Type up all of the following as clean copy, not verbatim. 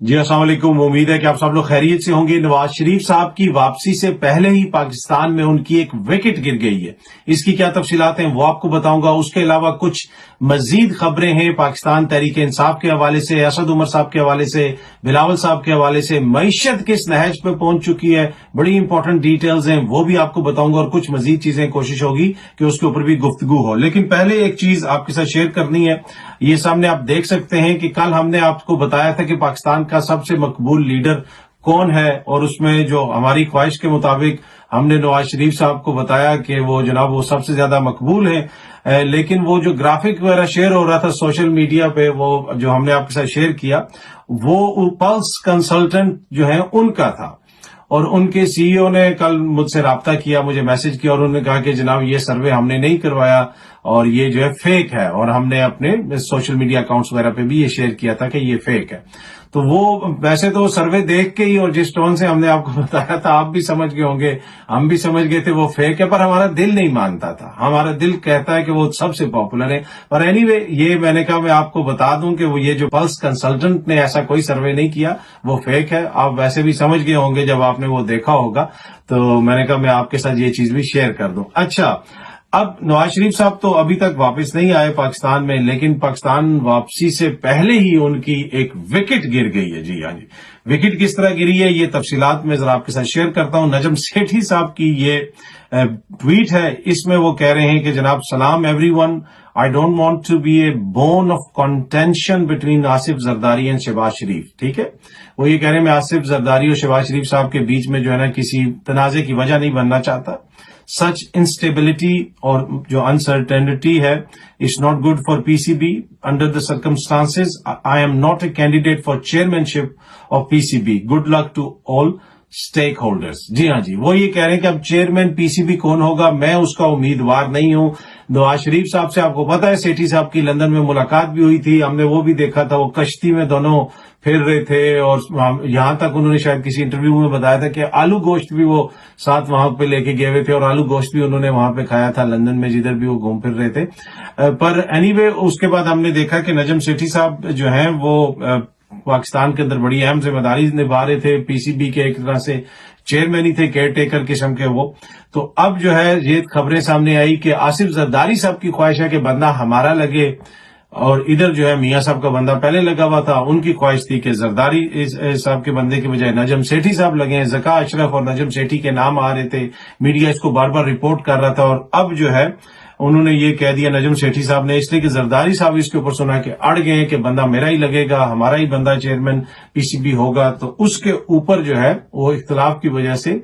جی السلام علیکم. امید ہے کہ آپ سب لوگ خیریت سے ہوں گے. نواز شریف صاحب کی واپسی سے پہلے ہی پاکستان میں ان کی ایک وکٹ گر گئی ہے. اس کی کیا تفصیلات ہیں وہ آپ کو بتاؤں گا. اس کے علاوہ کچھ مزید خبریں ہیں پاکستان تحریک انصاف کے حوالے سے, اسد عمر صاحب کے حوالے سے, بلاول صاحب کے حوالے سے. معیشت کس نہج پہ پہنچ چکی ہے, بڑی امپورٹنٹ ڈیٹیلز ہیں, وہ بھی آپ کو بتاؤں گا. اور کچھ مزید چیزیں کوشش ہوگی کہ اس کے اوپر بھی گفتگو ہو. لیکن پہلے ایک چیز آپ کے ساتھ شیئر کرنی ہے. یہ سامنے آپ دیکھ سکتے ہیں کہ کل ہم نے آپ کو بتایا تھا کہ پاکستان کا سب سے مقبول لیڈر کون ہے, اور اس میں جو ہماری خواہش کے مطابق ہم نے نواز شریف صاحب کو بتایا کہ وہ جناب وہ سب سے زیادہ مقبول ہیں. لیکن وہ جو گرافک وغیرہ شیئر ہو رہا تھا سوشل میڈیا پہ, وہ جو ہم نے آپ کے ساتھ شیئر کیا, وہ پلس کنسلٹنٹ جو ہے ان کا تھا. اور ان کے سی ای او نے کل مجھ سے رابطہ کیا, مجھے میسج کیا, اور انہوں نے کہا کہ جناب یہ سروے ہم نے نہیں کروایا اور یہ جو ہے فیک ہے. اور ہم نے اپنے سوشل میڈیا اکاؤنٹس وغیرہ پہ بھی یہ شیئر کیا تھا کہ یہ فیک ہے. تو وہ ویسے تو سروے دیکھ کے ہی اور جس ٹون سے ہم نے آپ کو بتایا تھا آپ بھی سمجھ گئے ہوں گے, ہم بھی سمجھ گئے تھے وہ فیک ہے, پر ہمارا دل نہیں مانتا تھا. ہمارا دل کہتا ہے کہ وہ سب سے پاپولر ہے. پر اینی وے یہ میں نے کہا میں آپ کو بتا دوں کہ وہ یہ جو پلس کنسلٹنٹ نے ایسا کوئی سروے نہیں کیا, وہ فیک ہے. آپ ویسے بھی سمجھ گئے ہوں گے جب آپ نے وہ دیکھا ہوگا, تو میں نے کہا میں آپ کے ساتھ یہ چیز بھی شیئر کر دوں. اچھا, اب نواز شریف صاحب تو ابھی تک واپس نہیں آئے پاکستان میں, لیکن پاکستان واپسی سے پہلے ہی ان کی ایک وکٹ گر گئی ہے. جی ہاں جی, وکٹ کس طرح گری ہے یہ تفصیلات میں ذرا آپ کے ساتھ شیئر کرتا ہوں. نجم سیٹھی صاحب کی یہ ٹویٹ ہے, اس میں وہ کہہ رہے ہیں کہ جناب سلام everyone, I don't want to be a bone of contention between Asif Zardari and Shehbaz Sharif. ٹھیک ہے, وہ یہ کہہ رہے ہیں میں آصف زرداری اور شہباز شریف صاحب کے بیچ میں جو ہے نا کسی تنازع کی وجہ نہیں بننا چاہتا. سچ انسٹیبلٹی اور جو انسرٹینٹی ہے it's not good for P C B under the circumstances. I am not a candidate for chairmanship of P C B. Good luck to all stakeholders. جی ہاں جی, وہ یہ کہہ رہے ہیں کہ اب چیئرمین پی سی بی کون ہوگا, میں اس کا امیدوار نہیں ہوں. نواز شریف صاحب سے آپ کو پتا ہے سیٹھی صاحب کی لندن میں ملاقات بھی ہوئی تھی, ہم نے وہ بھی دیکھا تھا, وہ کشتی میں دونوں پھر رہے تھے. اور یہاں تک انہوں نے شاید کسی انٹرویو میں بتایا تھا کہ آلو گوشت بھی وہ ساتھ وہاں پہ لے کے گئے ہوئے تھے, اور آلو گوشت بھی انہوں نے وہاں پہ کھایا تھا لندن میں جدھر بھی وہ گھوم پھر رہے تھے. پر اینی وے اس کے بعد ہم نے دیکھا کہ نجم سیٹھی صاحب جو ہیں وہ پاکستان کے اندر بڑی اہم ذمہ داری نبھا رہے تھے. پی سی بی کے ایک طرح سے چیئرمین ہی تھے, کیئر ٹیکر قسم کے وہ. تو اب جو ہے یہ خبریں سامنے آئی کہ آصف زرداری صاحب کی خواہش ہے کہ بندہ ہمارا لگے, اور ادھر جو ہے میاں صاحب کا بندہ پہلے لگا ہوا تھا. ان کی خواہش تھی کہ زرداری صاحب کے بندے کی بجائے نجم سیٹھی صاحب لگے. زکا اشرف اور نجم سیٹھی کے نام آ رہے تھے, میڈیا اس کو بار بار رپورٹ کر رہا تھا. اور اب جو ہے انہوں نے یہ کہہ دیا نجم سیٹھی صاحب نے, اس لیے کہ زرداری صاحب اس کے اوپر سنا کہ اڑ گئے کہ بندہ میرا ہی لگے گا, ہمارا ہی بندہ چیئرمین پی سی بی ہوگا. تو اس کے اوپر جو ہے وہ اختلاف کی وجہ سے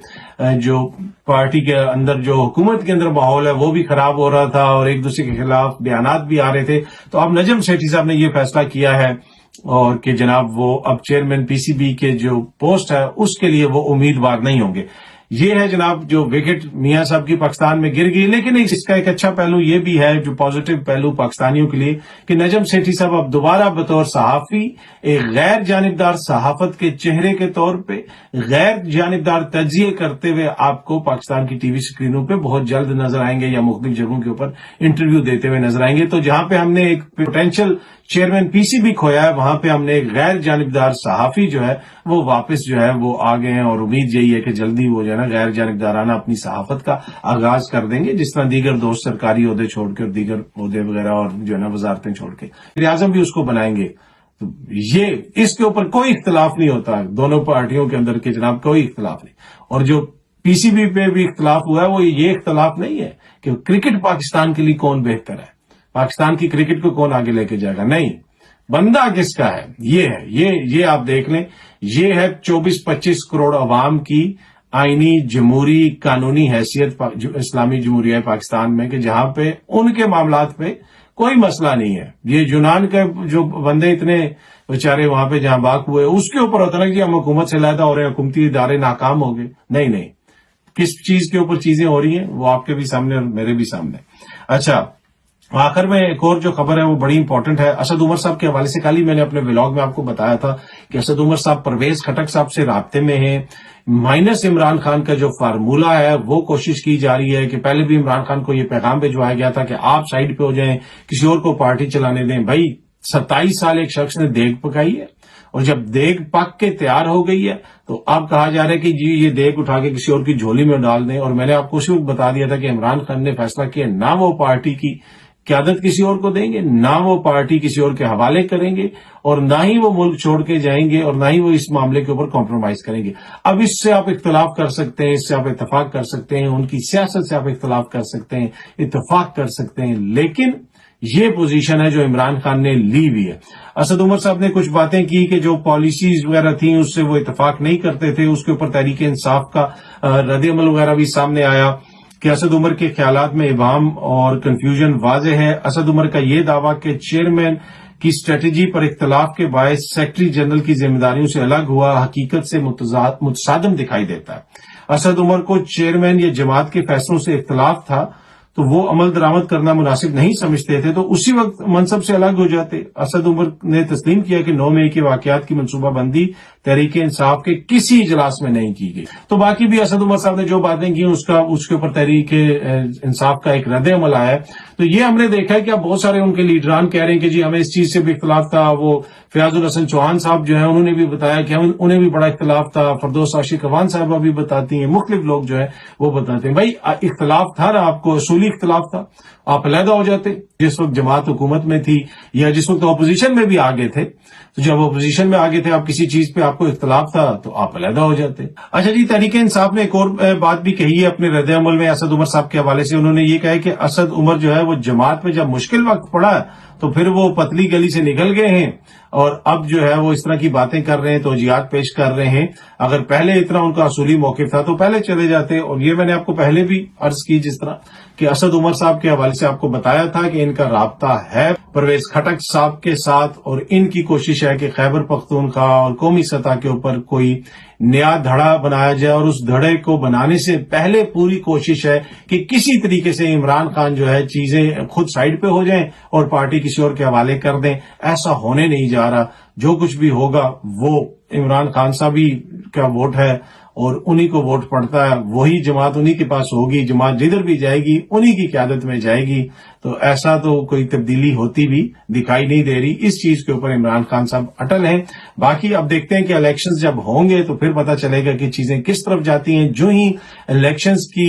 جو پارٹی کے اندر جو حکومت کے اندر ماحول ہے وہ بھی خراب ہو رہا تھا, اور ایک دوسرے کے خلاف بیانات بھی آ رہے تھے. تو اب نجم سیٹھی صاحب نے یہ فیصلہ کیا ہے اور کہ جناب وہ اب چیئرمین پی سی بی کے جو پوسٹ ہے اس کے لیے وہ امیدوار نہیں ہوں گے. یہ ہے جناب جو وکٹ میاں صاحب کی پاکستان میں گر گئی. لیکن اس کا ایک اچھا پہلو یہ بھی ہے, جو پازیٹو پہلو پاکستانیوں کے لیے, کہ نجم سیٹھی صاحب اب دوبارہ بطور صحافی ایک غیر جانبدار صحافت کے چہرے کے طور پہ غیر جانبدار تجزیے کرتے ہوئے آپ کو پاکستان کی ٹی وی سکرینوں پہ بہت جلد نظر آئیں گے, یا مختلف جگہوں کے اوپر انٹرویو دیتے ہوئے نظر آئیں گے. تو جہاں پہ ہم نے ایک potential chairman P C B کھویا ہے, وہاں پہ ہم نے ایک غیر جانبدار صحافی جو ہے وہ واپس جو ہے وہ آ گئے ہیں. اور امید یہی ہے کہ جلدی وہ جو ہے نا غیر جانبدارانہ اپنی صحافت کا آغاز کر دیں گے, جس طرح دیگر دوست سرکاری عہدے چھوڑ کے اور دیگر عہدے وغیرہ اور جو ہے نا وزارتیں چھوڑ کے وزیر اعظم بھی اس کو بنائیں گے. تو یہ اس کے اوپر کوئی اختلاف نہیں ہوتا دونوں پارٹیوں کے اندر کہ جناب کوئی اختلاف نہیں. اور جو پی سی بی پہ بھی اختلاف ہوا ہے وہ یہ اختلاف نہیں ہے کہ کرکٹ پاکستان کے لیے کون بہتر ہے, پاکستان کی کرکٹ کو کون آگے لے کے جائے گا. نہیں, بندہ کس کا ہے یہ ہے, یہ آپ دیکھ لیں. یہ ہے 24-25 کروڑ عوام کی آئینی جمہوری قانونی حیثیت اسلامی جمہوریہ پاکستان میں, کہ جہاں پہ ان کے معاملات پہ کوئی مسئلہ نہیں ہے. یہ یونان کے جو بندے اتنے بیچارے وہاں پہ جہاں باغ ہوئے, اس کے اوپر ہوتا نا کہ ہم حکومت سے علیحدہ ہو رہے ہیں, حکومتی ادارے ناکام ہو گئے. نہیں, کس چیز کے اوپر چیزیں ہو رہی ہیں وہ آپ کے بھی سامنے اور میرے بھی سامنے. اچھا, آخر میں ایک اور جو خبر ہے وہ بڑی امپورٹنٹ ہے. اسد عمر صاحب کے حوالے سے کل ہی میں نے اپنے ولاگ میں آپ کو بتایا تھا کہ اسد عمر صاحب پرویز خٹک صاحب سے رابطے میں ہیں. مائنس عمران خان کا جو فارمولہ ہے وہ کوشش کی جا رہی ہے کہ پہلے بھی عمران خان کو یہ پیغام بھجوایا گیا تھا کہ آپ سائیڈ پہ ہو جائیں, کسی اور کو پارٹی چلانے دیں. بھائی 27 سال ایک شخص نے دیگ پکائی ہے, اور جب دیگ پک کے تیار ہو گئی ہے تو اب کہا جا رہا ہے کہ جی یہ دیگ اٹھا کے کسی اور کی جھولی میں ڈال دیں. اور میں نے آپ کو اسی وقت بتا دیا تھا کہ عمران خان نے فیصلہ کیا نہ وہ پارٹی کی قیادت کسی اور کو دیں گے، نہ وہ پارٹی کسی اور کے حوالے کریں گے، اور نہ ہی وہ ملک چھوڑ کے جائیں گے، اور نہ ہی وہ اس معاملے کے اوپر کمپرومائز کریں گے. اب اس سے آپ اختلاف کر سکتے ہیں، اس سے آپ اتفاق کر سکتے ہیں، ان کی سیاست سے آپ اختلاف کر سکتے ہیں، اتفاق کر سکتے ہیں، لیکن یہ پوزیشن ہے جو عمران خان نے لی ہوئی ہے. اسد عمر صاحب نے کچھ باتیں کی کہ جو پالیسیز وغیرہ تھیں اس سے وہ اتفاق نہیں کرتے تھے، اس کے اوپر تحریک انصاف کا رد عمل وغیرہ بھی سامنے آیا کہ اسد عمر کے خیالات میں ابہام اور کنفیوژن واضح ہے. اسد عمر کا یہ دعویٰ کہ چیئرمین کی اسٹریٹجی پر اختلاف کے باعث سیکرٹری جنرل کی ذمہ داریوں سے الگ ہوا حقیقت سے متصادم دکھائی دیتا ہے. اسد عمر کو چیئرمین یا جماعت کے فیصلوں سے اختلاف تھا تو وہ عمل درآمد کرنا مناسب نہیں سمجھتے تھے تو اسی وقت منصب سے الگ ہو جاتے. اسد عمر نے تسلیم کیا کہ 9 مئی کے واقعات کی منصوبہ بندی تحریک انصاف کے کسی اجلاس میں نہیں کی گئی. تو باقی بھی اسد عمر صاحب نے جو باتیں کی اس کے اوپر تحریک انصاف کا ایک رد عمل آیا ہے. تو یہ ہم نے دیکھا ہے کہ اب بہت سارے ان کے لیڈران کہہ رہے ہیں کہ جی ہمیں اس چیز سے بھی اختلاف تھا. وہ فیاض الحسن چوہان صاحب جو ہیں انہوں نے بھی بتایا کہ انہیں بھی بڑا اختلاف تھا. فردوس عاشق اخوان صاحبہ بھی بتاتی ہیں، مختلف لوگ جو ہیں وہ بتاتے ہیں. بھائی اختلاف تھا نا، آپ کو اصولی اختلاف تھا، آپ علیحدہ ہو جاتے. جس وقت جماعت حکومت میں تھی یا جس وقت اپوزیشن میں بھی آگے تھے، تو جب اپوزیشن میں آگے تھے آپ کسی چیز پہ آپ کو اختلاف تھا تو آپ علیحدہ ہو جاتے. اچھا جی، تحریک انصاف نے ایک اور بات بھی کہی ہے اپنے رد عمل میں اسد عمر صاحب کے حوالے سے. انہوں نے یہ کہا ہے کہ اسد عمر جو ہے وہ جماعت میں جب مشکل وقت پڑا تو پھر وہ پتلی گلی سے نکل گئے ہیں اور اب جو ہے وہ اس طرح کی باتیں کر رہے ہیں، توجیہات پیش کر رہے ہیں. اگر پہلے اتنا ان کا اصولی موقف تھا تو پہلے چلے جاتے. اور یہ میں نے آپ کو پہلے بھی عرض کی جس طرح کہ اسد عمر صاحب کے حوالے سے آپ کو بتایا تھا کہ ان کا رابطہ ہے پرویز خٹک صاحب کے ساتھ، اور ان کی کوشش ہے کہ خیبر پختونخوا اور قومی سطح کے اوپر کوئی نیا دھڑا بنایا جائے، اور اس دھڑے کو بنانے سے پہلے پوری کوشش ہے کہ کسی طریقے سے عمران خان جو ہے چیزیں خود سائڈ پہ ہو جائیں اور پارٹی کسی اور کے حوالے کر دیں. ایسا ہونے نہیں جا رہا. جو کچھ بھی ہوگا وہ عمران خان صاحب ہی کا ووٹ ہے اور انہی کو ووٹ پڑتا ہے، وہی جماعت انہی کے پاس ہوگی، جماعت جدھر بھی جائے گی انہی کی قیادت میں جائے گی. تو ایسا تو کوئی تبدیلی ہوتی بھی دکھائی نہیں دے رہی. اس چیز کے اوپر عمران خان صاحب اٹل ہیں. باقی اب دیکھتے ہیں کہ الیکشنز جب ہوں گے تو پھر پتہ چلے گا کہ چیزیں کس طرف جاتی ہیں. جو ہی الیکشنز کی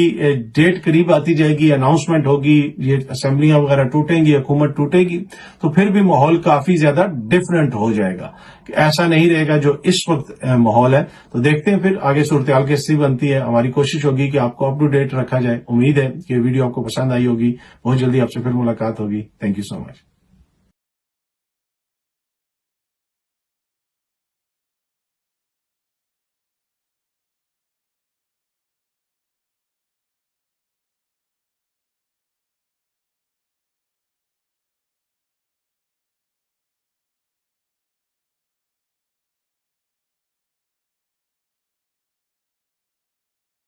ڈیٹ قریب آتی جائے گی، اناؤنسمنٹ ہوگی، یہ اسمبلیاں وغیرہ ٹوٹیں گی، حکومت ٹوٹے گی، تو پھر بھی ماحول کافی زیادہ ڈفرنٹ ہو جائے گا. ایسا نہیں رہے گا جو اس وقت ماحول ہے. تو دیکھتے ہیں پھر آگے صورتحال کیسی بنتی ہے. ہماری کوشش ہوگی کہ آپ کو اپ ٹو ڈیٹ رکھا جائے. امید ہے کہ ویڈیو آپ کو پسند آئی ہوگی. بہت جلدی آپ سے پھر ملاقات ہوگی. Thank you so much.